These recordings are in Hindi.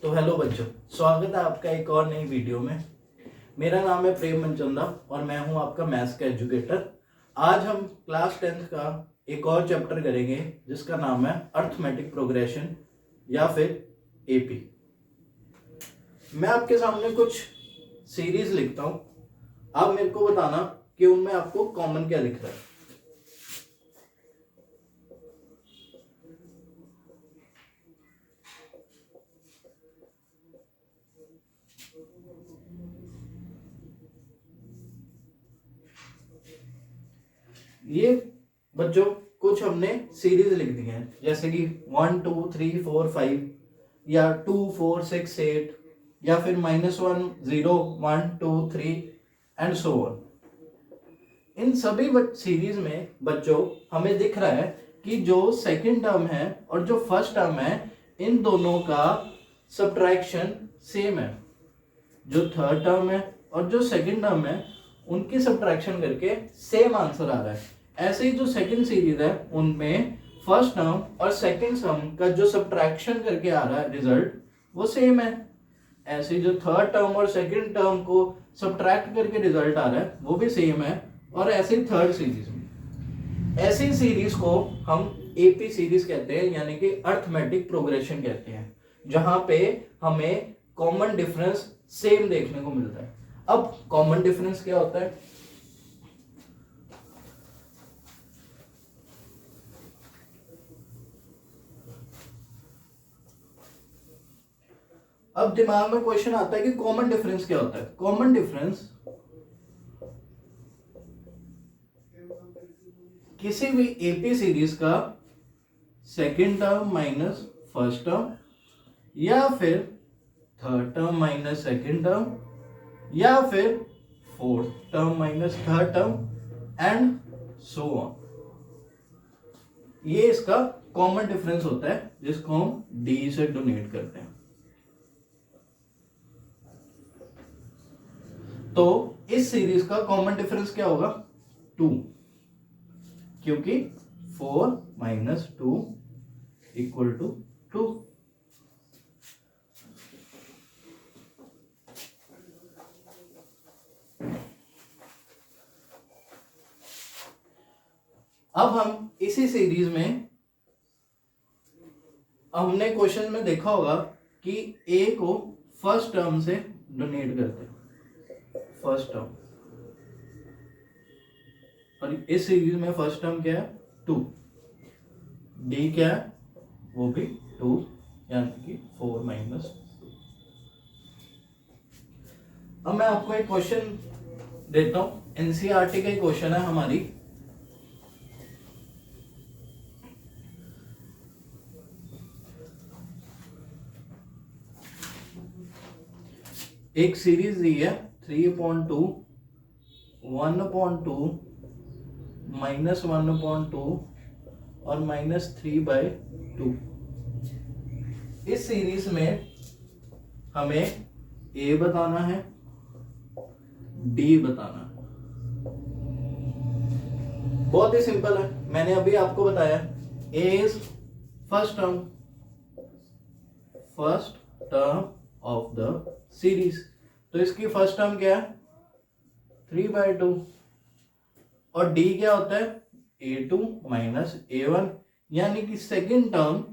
तो हेलो बच्चों, स्वागत है आपका एक और नई वीडियो में। मेरा नाम है प्रेम मनचंदा और मैं हूं आपका मैथ्स का एजुकेटर। आज हम क्लास 10th का एक और चैप्टर करेंगे जिसका नाम है अर्थमेटिक प्रोग्रेशन या फिर एपी। मैं आपके सामने कुछ सीरीज लिखता हूं, आप मेरे को बताना कि उनमें आपको कॉमन क्या दिख रहा है। ये बच्चों कुछ हमने सीरीज लिख दी है, जैसे कि 1 2 3 4 5 या 2 4 6 8 या फिर -1 0 1 2 3 एंड सो ऑन। इन सभी सीरीज में बच्चों हमें दिख रहा है कि जो सेकंड टर्म है और जो फर्स्ट टर्म है इन दोनों का सब्ट्रैक्शन सेम है। जो थर्ड टर्म है और जो सेकंड टर्म है उनकी सब्ट्रैक्शन करके सेम आंसर आ रहा है। ऐसे ही जो सेकंड सीरीज है उनमें फर्स्ट टर्म और सेकंड टर्म का जो सब्ट्रैक्शन करके आ रहा है रिजल्ट वो सेम है। ऐसे ही जो थर्ड टर्म और सेकंड टर्म को सब्ट्रैक्ट करके रिजल्ट आ रहा है वो भी सेम है। और ऐसे ही थर्ड सीरीज में, ऐसी सीरीज को हम एपी सीरीज कहते हैं, यानी कि अर्थमेटिक प्रोग्रेशन कहते हैं, जहां पे हमें कॉमन डिफरेंस सेम देखने को मिलता है। अब कॉमन डिफरेंस क्या होता है? अब दिमाग में क्वेश्चन आता है कि कॉमन डिफरेंस क्या होता है। कॉमन डिफरेंस किसी भी एपी सीरीज का second term minus first term या फिर third term minus second term या फिर fourth term minus third term and so on. ये इसका कॉमन डिफरेंस होता है जिसको हम डी से डोनेट करते हैं। तो इस सीरीज का कॉमन डिफरेंस क्या होगा? 2, क्योंकि 4 माइनस 2 इक्वल टू 2। अब हम इसी सीरीज में हमने क्वेश्चन में देखा होगा कि ए को फर्स्ट टर्म से डोनेट करते हैं, फर्स्ट टर्म, और इस सीरीज में फर्स्ट टर्म क्या है? 2। डी क्या है? वो भी 2, यानी कि 4 माइनस 2। अब मैं आपको एक क्वेश्चन देता हूं, एनसीईआरटी का क्वेश्चन है हमारी। एक सीरीज दी है 3/2 1/2 -1/2 और -3/2। इस सीरीज में हमें ए बताना है, डी बताना है। बहुत ही सिंपल है, मैंने अभी आपको बताया। A is first term of the series, तो इसकी फर्स्ट टर्म क्या है? 3/2। और डी क्या होता है? a2 माइनस a1, यानी कि second term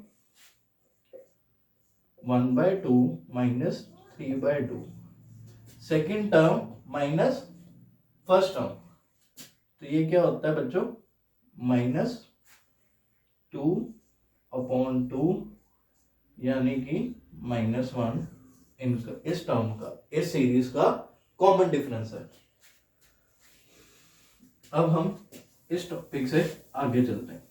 1/2 minus 3/2, second term minus first term. तो ये क्या होता है बच्चों? -2/2, यानी कि -1 इस टर्म का, इस सीरीज का कॉमन डिफरेंस है। अब हम इस टॉपिक से आगे चलते हैं।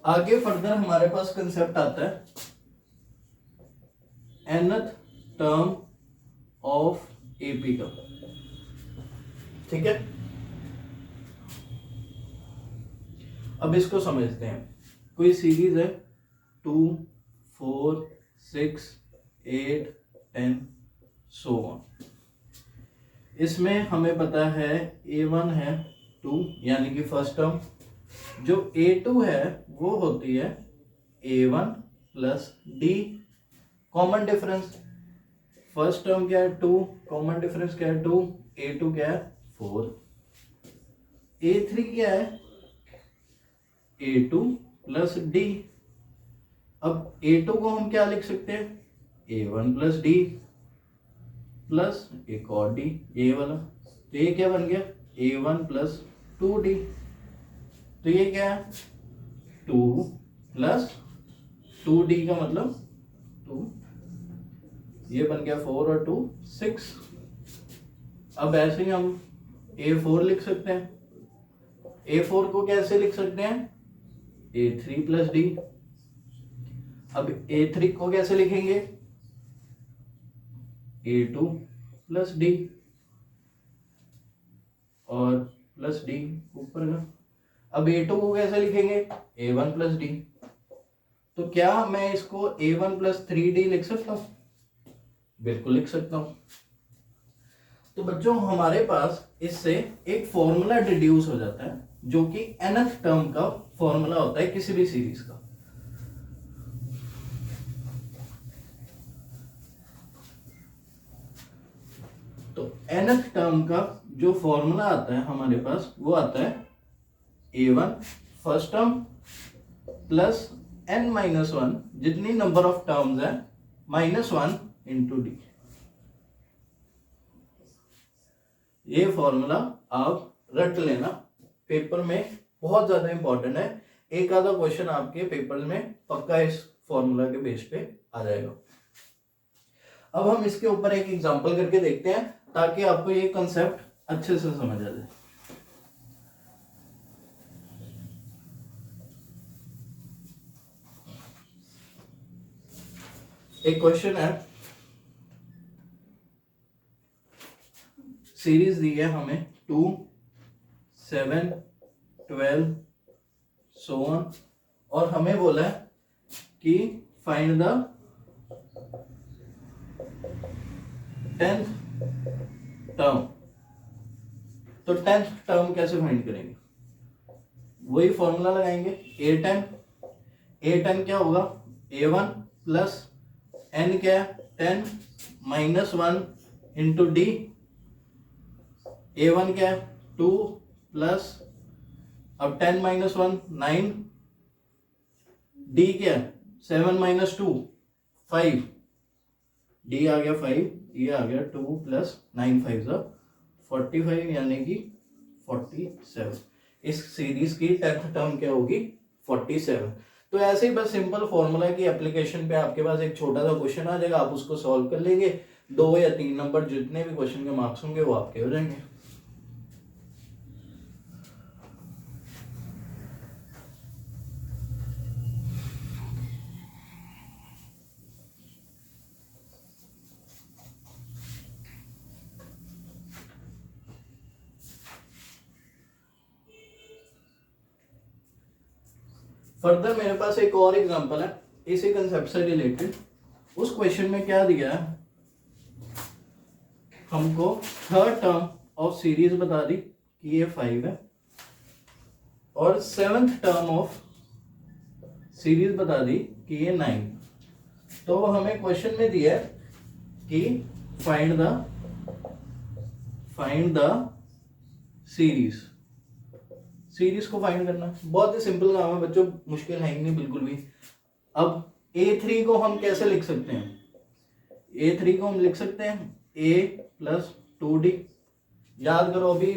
आगे फर्दर हमारे पास कंसेप्ट आता है nth टर्म ऑफ एपी का। ठीक है, अब इसको समझते हैं। कोई सीरीज है 2 4 6 8 10 सो ऑन। इसमें हमें पता है A1 है 2 यानी कि फर्स्ट टर्म, जो A2 है वो होती है A1 plus D। Common difference, first term क्या है 2, कॉमन डिफरेंस क्या है 2, A2 क्या है 4, A3 क्या है A2 प्लस D। अब A2 को हम क्या लिख सकते हैं A1 प्लस D प्लस एक और D, ये वाला। तो ये क्या बन गया A1 प्लस 2D। तो ये क्या है 2 प्लस 2D का मतलब 2, ये बन गया 4 और 2 6। अब ऐसे ही हम A4 लिख सकते हैं। A4 को कैसे लिख सकते हैं A3 प्लस D। अब A3 को कैसे लिखेंगे A2 प्लस D और प्लस D ऊपर का। अब A2 को कैसे लिखेंगे A1 प्लस D। तो क्या मैं इसको A1 प्लस 3D लिख सकता हूं? बिल्कुल लिख सकता हूं। तो बच्चों हमारे पास इससे एक फॉर्मूला डिड्यूस हो जाता है जो कि nth टर्म का फॉर्मूला होता है किसी भी सीरीज का। तो nth टर्म का जो फॉर्मूला आता है हमारे पास वो आता है A1 first term plus n-1 जितनी नंबर ऑफ टर्म्स है -1 इंटू डी। ये फॉर्मूला आप रट लेना, पेपर में बहुत ज्यादा इंपॉर्टेंट है। एक आधा क्वेश्चन आपके पेपर में पक्का इस फॉर्मूला के बेस पे आ जाएगा। अब हम इसके ऊपर एक एग्जांपल करके देखते हैं ताकि आपको ये कंसेप्ट अच्छे से समझ आ जाए। एक क्वेश्चन है, सीरीज दी है हमें 2, 7, 12 सो ऑन, और हमें बोला है कि फाइंड द 10th टर्म। तो 10th टर्म कैसे फाइंड करेंगे, वही फॉर्मूला लगाएंगे A10। A10 क्या होगा A1 प्लस n क्या है 10 -1 इंटू डी। A1 क्या है 2 प्लस, अब 10 -1 9, D क्या है 7 - 2 5, D आ गया 5, ये आ गया 2 प्लस 9 5 45 यानी कि 47। इस सीरीज की 10th टर्म क्या होगी 47। तो ऐसे ही बस सिंपल फॉर्मूला की एप्लीकेशन पे आपके पास एक छोटा सा क्वेश्चन आ जाएगा, आप उसको सॉल्व कर लेंगे, 2 या 3 नंबर जितने भी क्वेश्चन के मार्क्स होंगे वो आपके हो जाएंगे। फर्दर मेरे पास एक और एग्जांपल है इसी कंसेप्ट से रिलेटेड। उस क्वेश्चन में क्या दिया है, हमको थर्ड टर्म ऑफ सीरीज बता दी कि ये 5 है, और 7th टर्म ऑफ सीरीज बता दी कि ये 9। तो हमें क्वेश्चन में दिया है कि फाइंड द सीरीज। सीरीज को फाइंड करना बहुत ही सिंपल काम है बच्चों, मुश्किल है ही नहीं बिल्कुल भी। अब A3 को हम कैसे लिख सकते हैं, A3 को हम लिख सकते हैं A प्लस 2D। याद करो अभी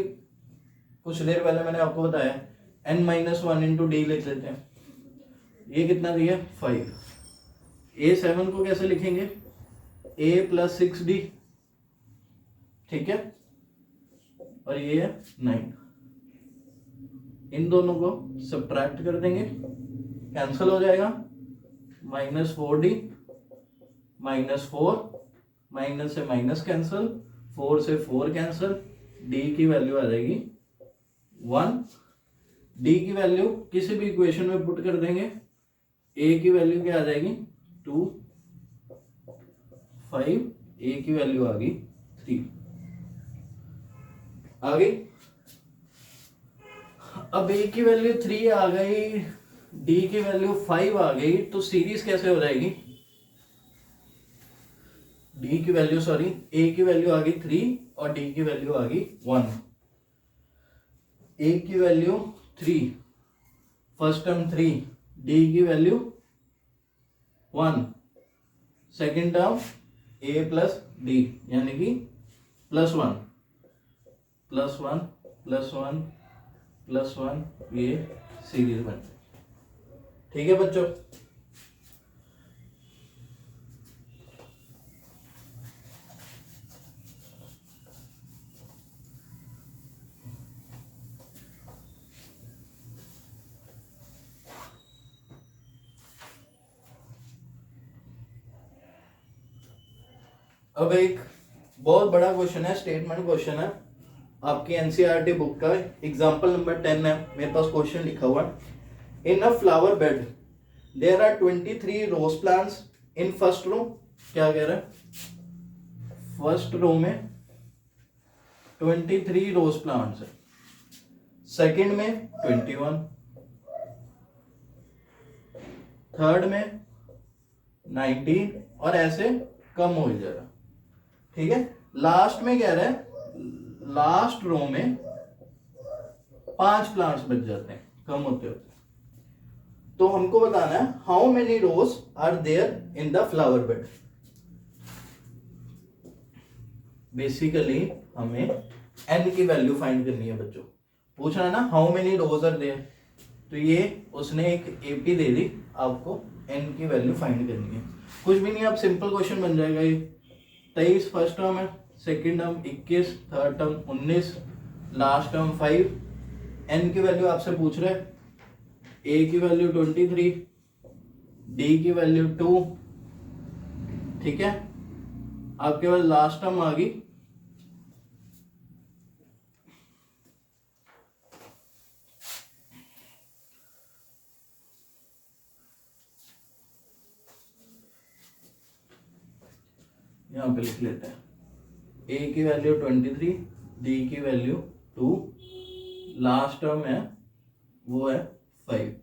कुछ देर पहले मैंने आपको बताया n-1 इंटू डी लिख लेते हैं। ये कितना दिया 5। A7 को कैसे लिखेंगे A प्लस 6D, ठीक है, और ये है 9। इन दोनों को सब्ट्रैक्ट कर देंगे, कैंसिल हो जाएगा, -4D -4, माइनस से माइनस कैंसिल, 4 से 4 कैंसिल, D की वैल्यू आ जाएगी 1। D की वैल्यू किसी भी इक्वेशन में पुट कर देंगे, A की वैल्यू क्या आ जाएगी 2 5 ए की वैल्यू आ गई 3 आ गई। अब ए की वैल्यू 3 आ गई, डी की वैल्यू 5 आ गई, तो सीरीज कैसे हो जाएगी? डी की वैल्यू सॉरी ए की वैल्यू आ गई 3 और डी की वैल्यू आ गई 1। ए की वैल्यू 3, फर्स्ट टर्म 3, डी की वैल्यू 1, सेकेंड टर्म ए प्लस डी यानी कि +1 +1 +1 +1, ये सीरीज बन गई। ठीक है बच्चों, अब एक बहुत बड़ा क्वेश्चन है, स्टेटमेंट क्वेश्चन है आपकी एनसीईआरटी बुक का, एग्जांपल नंबर 10 है, मेरे पास क्वेश्चन लिखा हुआ है। In a flower bed there are 23 rose plants in first row. क्या कह रहा है? फर्स्ट रो में 23 रोज प्लांट्स है, सेकंड में 21, थर्ड में 19 और ऐसे कम हो जाएगा। ठीक है, लास्ट में कह रहा है लास्ट रो में 5 प्लांट्स बच जाते हैं कम होते होते। तो हमको बताना है how many rows are there in the flower bed. Basically हमें n की वैल्यू फाइंड करनी है बच्चों। पूछना है ना how many rows are there, तो ये उसने एक एपी दे दी, आपको n की वैल्यू फाइंड करनी है। कुछ भी नहीं, आप सिंपल क्वेश्चन बन जाएगा ये। 23 फर्स्ट टर्म है, second term 21, third term 19, last term 5। n की वैल्यू आपसे पूछ रहे हैं, a की वैल्यू 23, d की वैल्यू 2। ठीक है, आपके पास लास्ट टर्म आ गई यहाँ पे लिख लेते हैं, a की वैल्यू 23, d की वैल्यू 2, लास्ट टर्म है वो है 5।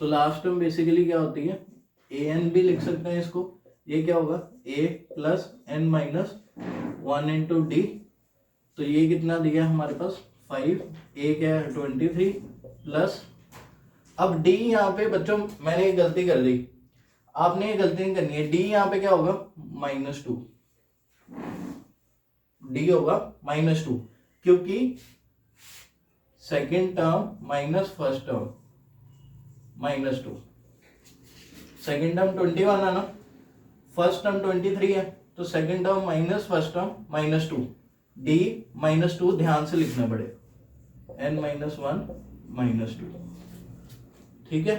तो लास्ट टर्म बेसिकली क्या होती है, an भी लिख सकते हैं इसको, ये क्या होगा a plus n minus 1 into D. तो ये कितना दिया हमारे पास 5, a क्या है 23 प्लस, अब d यहाँ पे बच्चों मैंने एक गलती कर दी, आपने ये गलती नहीं करनी है। d यहाँ पे क्या होगा -2, d होगा -2, क्योंकि second term minus first term -2, second term 21 है ना, फर्स्ट टर्म 23 है, तो second term minus first term -2, d -2 ध्यान से लिखना पड़ेगा, n -1 -2। ठीक है,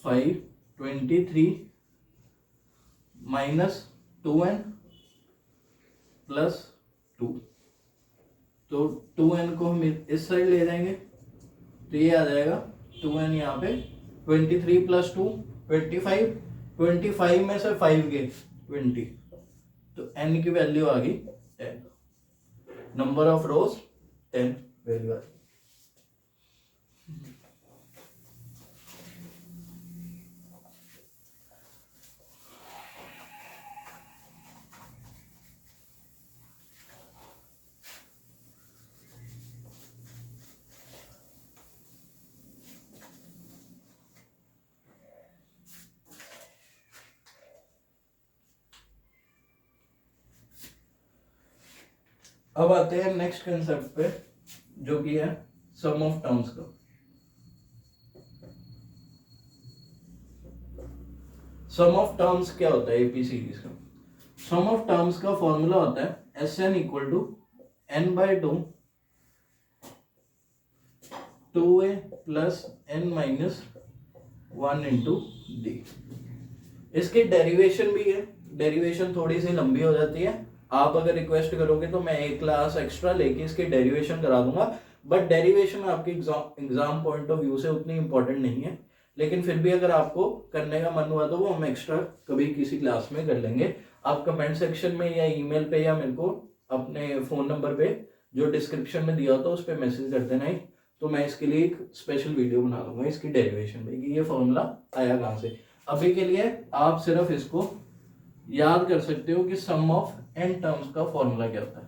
5 23 -2n +2, तो 2n को हम इस साइड ले जाएंगे तो ये आ जाएगा 2n, यहाँ पे 23 + 2 25, 25 में से 5 गए 20, तो n की वैल्यू आ गई 10, नंबर ऑफ रोज 10 वैल्यू आ गई। अब आते हैं नेक्स्ट कंसेप्ट पे, जो कि है सम ऑफ टर्म्स का। सम ऑफ टर्म्स क्या होता है एपी सीरीज का? सम ऑफ टर्म्स का फॉर्मूला होता है Sn = n/2 2a + n - 1 into D. इसकी डेरिवेशन भी है, डेरिवेशन थोड़ी सी लंबी हो जाती है, आप अगर रिक्वेस्ट करोगे तो मैं एक क्लास एक्स्ट्रा लेके इसकी डेरिवेशन करा दूंगा, बट डेरिवेशन आपके एग्जाम पॉइंट ऑफ व्यू से उतनी इंपॉर्टेंट नहीं है, लेकिन फिर भी अगर आपको करने का मन हुआ तो वो हम एक्स्ट्रा कभी किसी क्लास में कर लेंगे। आप कमेंट सेक्शन में या ईमेल पे या मेरे को अपने फ़ोन नंबर पे जो डिस्क्रिप्शन में दिया होता है उस पर मैसेज कर देना ही, तो मैं इसके लिए एक स्पेशल वीडियो बना दूंगा इसकी डेरिवेशन में कि ये फॉर्मूला आया कहाँ से। अभी के लिए आप सिर्फ इसको याद कर सकते हो कि सम ऑफ एन टर्म्स का फॉर्मूला क्या होता है।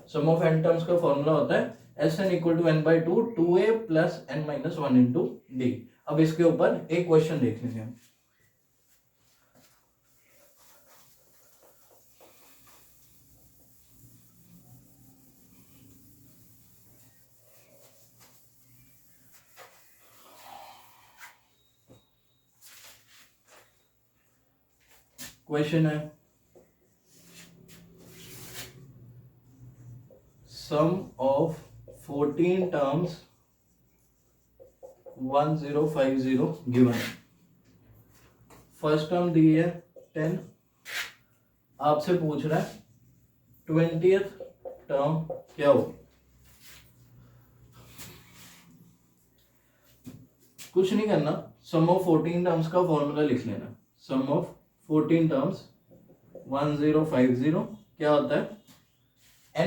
सम ऑफ एन टर्म्स का फॉर्मूला होता है Sn equal to n by 2 2a plus n minus 1 into d. अब इसके ऊपर एक क्वेश्चन देख लेंगे हम। क्वेश्चन है सम ऑफ 14 टर्म्स 1050 गिवन है। फर्स्ट टर्म दी है 10, आपसे पूछ रहा है 20th टर्म क्या हो। कुछ नहीं करना, सम ऑफ 14 टर्म्स का फॉर्मूला लिख लेना। सम ऑफ 14 टर्म्स 1050 क्या होता है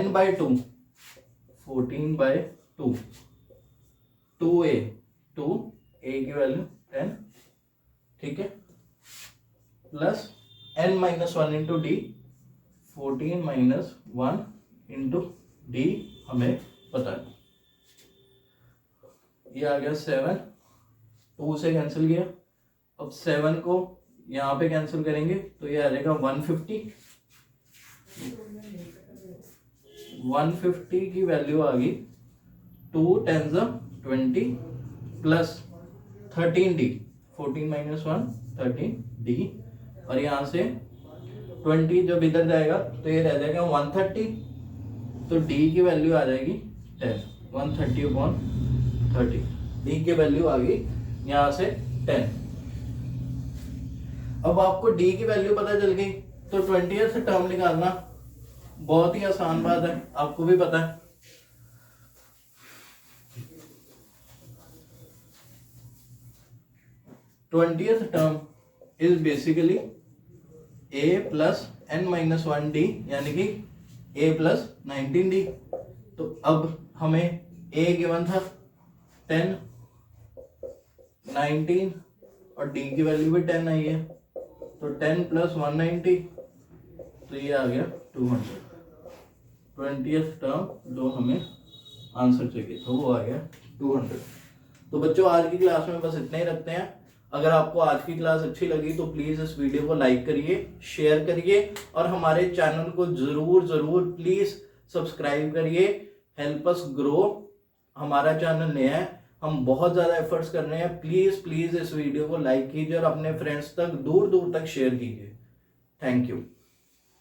n बाई 2 14 बाई 2 2a की वैल्यू 10, ठीक है, plus n minus 1 into D 14 minus 1 into D हमें पता है। ये आ गया 7, 2 से कैंसिल किया। अब 7 को यहाँ पे कैंसिल करेंगे तो ये आ जाएगा 150 की वैल्यू आ गई 2 10 20 प्लस 13d 14 माइनस 1 13d, और यहाँ से 20 जब इधर जाएगा तो ये रह जाएगा 130, तो d की वैल्यू आ जाएगी 10 130/30, d की वैल्यू आ गई यहाँ से 10। अब आपको d की वैल्यू पता चल गई तो 20th टर्म निकालना बहुत ही आसान बात है, आपको भी पता है। Twentieth term is basically a plus n minus 1d यानी कि a प्लस 19d। तो अब हमें a गिवन था 10 19 और d की वैल्यू भी 10 आई है, तो 10 प्लस 190 तो ये आ गया 200। 20th टर्म जो हमें आंसर चाहिए था वो आ गया 200। तो बच्चों आज की क्लास में बस इतना ही रखते हैं। अगर आपको आज की क्लास अच्छी लगी तो प्लीज़ इस वीडियो को लाइक करिए, शेयर करिए और हमारे चैनल को ज़रूर प्लीज़ सब्सक्राइब करिए। Help us grow. हमारा चैनल नया है, हम बहुत ज़्यादा एफर्ट्स कर रहे हैं। प्लीज़ इस वीडियो को लाइक कीजिए और अपने फ्रेंड्स तक दूर तक शेयर कीजिए। Thank you.